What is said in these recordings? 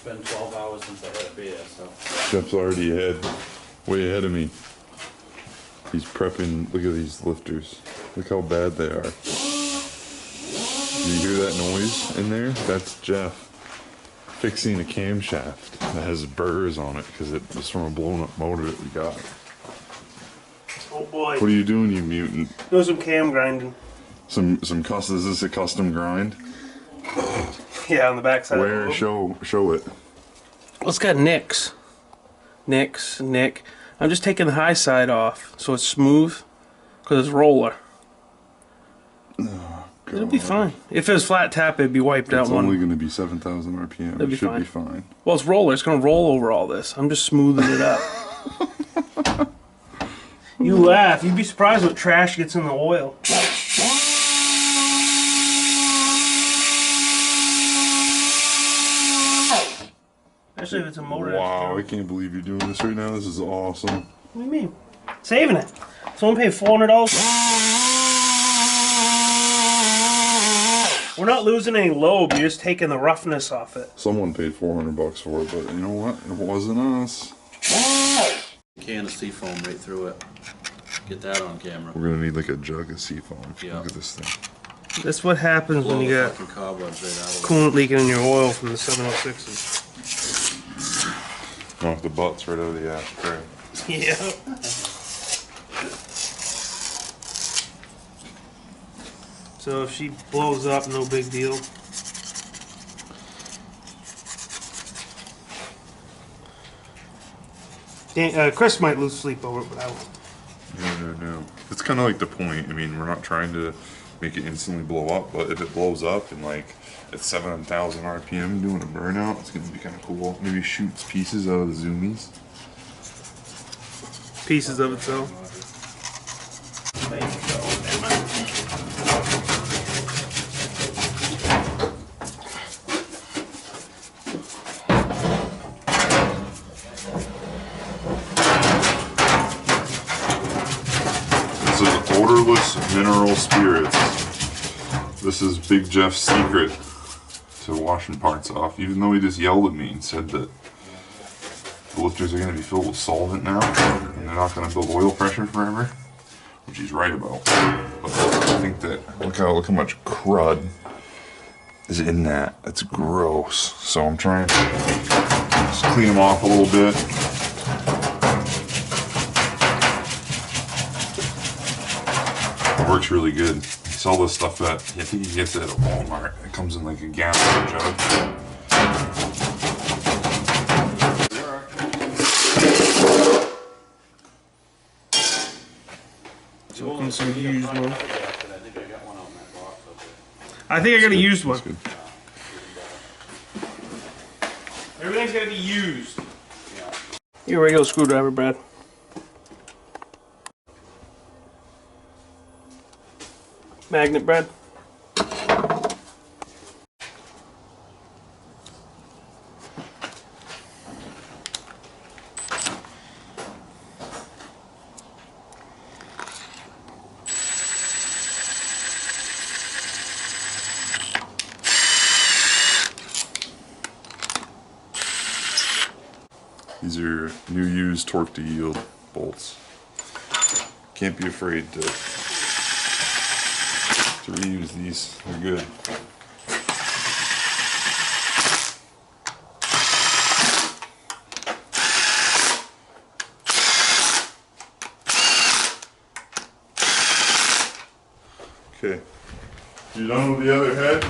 been 12 hours since I had a beer, so. Jeff's already way ahead of me. He's prepping. Look at these lifters. Look how bad they are. Do you hear that noise in there? That's Jeff fixing a camshaft that has burrs on it because it was from a blown up motor that we got. Oh boy. What are you doing, you mutant? Doing some cam grinding. Some custom. Is this a custom grind? Yeah, on the backside. Where? Show it. Well, it's got nicks. Nick. I'm just taking the high side off so it's smooth because it's roller. Oh, it'll be fine. If it was flat tap, it'd be wiped out. It's only going to be 7,000 RPM. It should be fine. Well, it's roller. It's going to roll over all this. I'm just smoothing it up. You laugh. You'd be surprised what trash gets in the oil. Especially if it's a motor. Wow, I can't believe you're doing this right now. This is awesome. What do you mean? Saving it. Someone paid $400. We're not losing any lobe. You're just taking the roughness off it. Someone paid $400 for it, but you know what? It wasn't us. Can of seafoam right through it. Get that on camera. We're gonna need like a jug of seafoam. Yeah. Look at this thing. That's what happens when you got cobwebs right out of coolant leaking in your oil from the 706s. Off the butts right out of the ashtray. Yeah. So if she blows up, no big deal. Chris might lose sleep over it, but I won't. No. It's kind of like the point. I mean, we're not trying to make it instantly blow up, but if it blows up and like at 7,000 RPM doing a burnout, it's gonna be kind of cool. Maybe shoots pieces out of the zoomies. Pieces of itself. This is odorless mineral spirits. This is Big Jeff's secret to washing parts off, even though he just yelled at me and said that the lifters are going to be filled with solvent now and they're not going to build oil pressure forever, which he's right about. But I think that look how much crud is in that. It's gross. So I'm trying to just clean them off a little bit. It works really good. You sell this stuff that I think you get it at Walmart. It comes in like a gallon jug. Some used one. I think I got a used one. Good. Everything's gotta be used. Your regular screwdriver, Brad. Magnet, Brad. These are new used torque to yield bolts. Can't be afraid to reuse these. They're good. Okay. You done with the other head?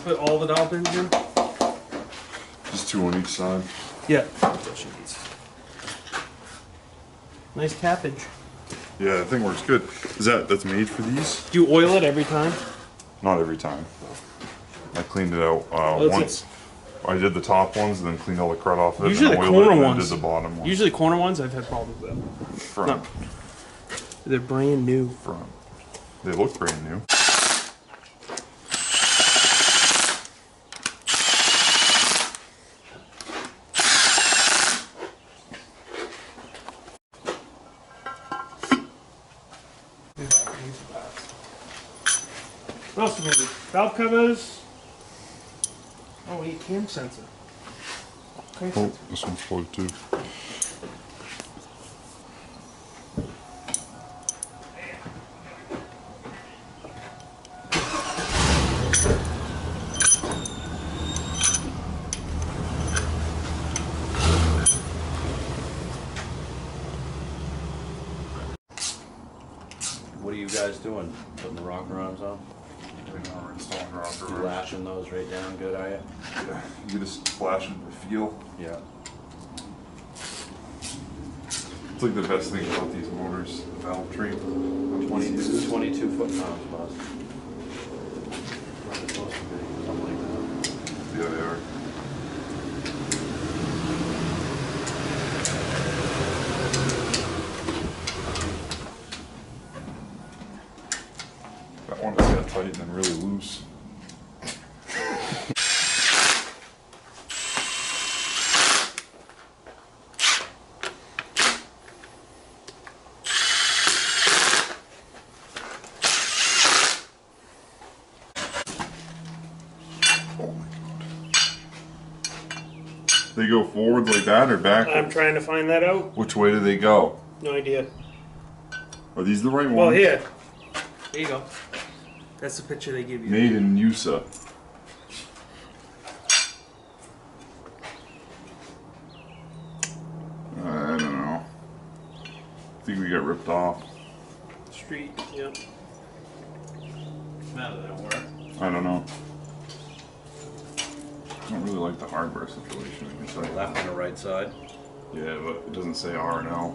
Put all the dowel pins in? Just two on each side. Yeah. That's what she needs. Nice cappage. Yeah, that thing works good. That's made for these? Do you oil it every time? Not every time. I cleaned it out Well, once. I did the top ones and then cleaned all the crud off of it. Usually and the oiled corner it, and then ones. did the bottom ones. Usually corner ones I've had problems with. Front. No. They're brand new. Front. They look brand new. What else do we need? Valve covers. Oh, wait, cam sensor. Okay. Oh, this one's plugged too. What are you guys doing? Putting the rocker arms on? We're installing rocker You arms. lashing those right down good, are you? Yeah, you get a splash into the feel. Yeah. It's like the best thing about these motors, the valve train. 22 foot-pounds, boss. What are they supposed to be? Something like that. Yeah, they are. That one just got tight and then really loose. Oh my god. They go forwards like that or backwards? I'm trying to find that out. Which way do they go? No idea. Are these the right ones? Well, here. There you go. That's the picture they give you. Made in USA. I don't know. I think we got ripped off. Street, yep. Matter, they don't work. I don't know. I don't really like the hardware situation. I can tell you. Left and the right side. Yeah, but it doesn't say R and L.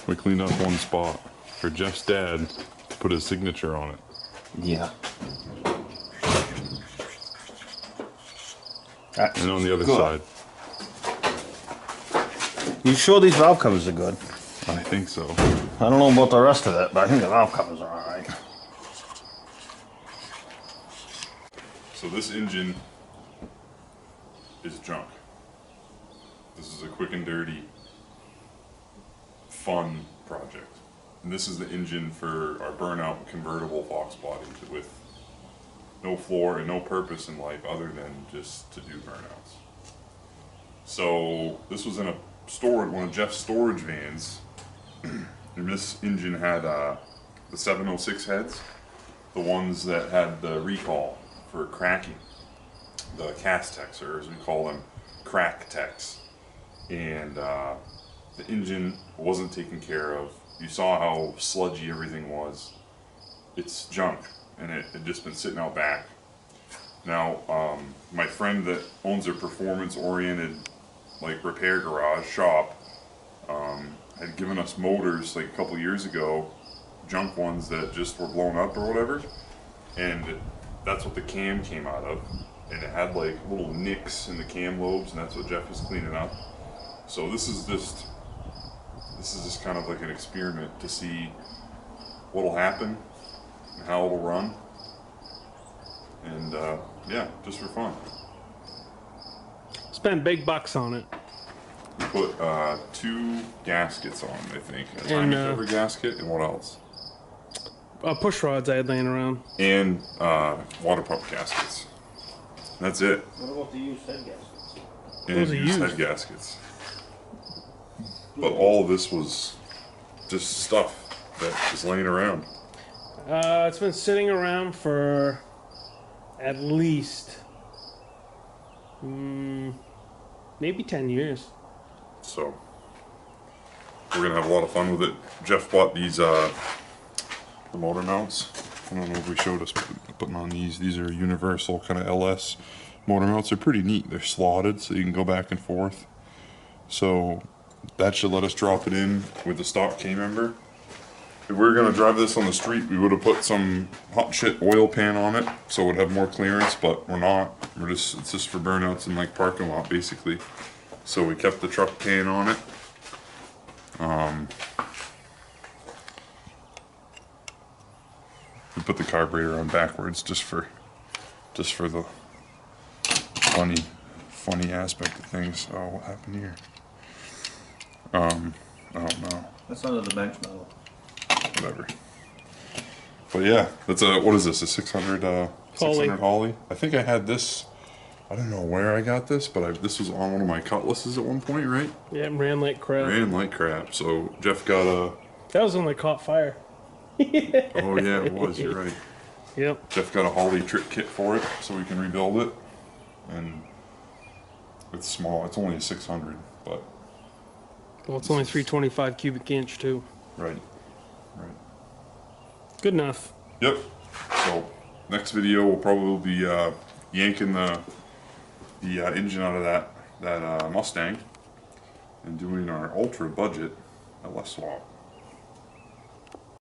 We cleaned up one spot for Jeff's dad to put his signature on it. Yeah. And on the other Good. side. You sure these valve covers are good? I think so. I don't know about the rest of it, but I think the valve covers are alright. So this engine is junk. This is a quick and dirty, fun project. And this is the engine for our burnout convertible Fox body with no floor and no purpose in life other than just to do burnouts. So this was in one of Jeff's storage vans, and this engine had the 706 heads, the ones that had the recall for cracking, the Castex, or as we call them, crack techs. And the engine wasn't taken care of. You saw how sludgy everything was. It's junk, and it had just been sitting out back. Now, my friend that owns a performance-oriented, like, repair garage shop, had given us motors like a couple years ago, junk ones that just were blown up or whatever, and that's what the cam came out of, and it had like little nicks in the cam lobes, and that's what Jeff was cleaning up. So this is just kind of like an experiment to see what'll happen and how it'll run, and yeah, just for fun. Spent big bucks on it. We put 2 gaskets on, I think, a And, timing cover gasket, and what else? Push rods I had laying around. And water pump gaskets. That's it. What about the used head gaskets? And Those are used head used. gaskets. But all of this was just stuff that is laying around. It's been sitting around for at least maybe 10 years. So we're gonna have a lot of fun with it. Jeff bought these the motor mounts. I don't know if we showed us putting on these. These are universal kind of LS motor mounts. They're pretty neat. They're slotted so you can go back and forth. So that should let us drop it in with the stock K-member. If we were gonna drive this on the street, we would have put some hot shit oil pan on it so it would have more clearance, but we're not. It's just for burnouts in like parking lot basically. So we kept the truck pan on it. We put the carburetor on backwards just for the funny aspect of things. Oh, what happened here? I don't know. That's under the bench metal. Whatever. But yeah, that's a, what is this, a 600, 600 Holly? I think I had this, I don't know where I got this, but this was on one of my cutlasses at one point, right? Yeah, it ran like crap. Ran like crap. So Jeff got a, That was when they caught fire. oh yeah, it was, you're right. Yep. Jeff got a Holly trick kit for it so we can rebuild it. And it's small, it's only a 600, but. Well, it's only 325 cubic inch too. Right, right. Good enough. Yep. So next video we'll probably be yanking the engine out of that Mustang and doing our ultra budget LS swap.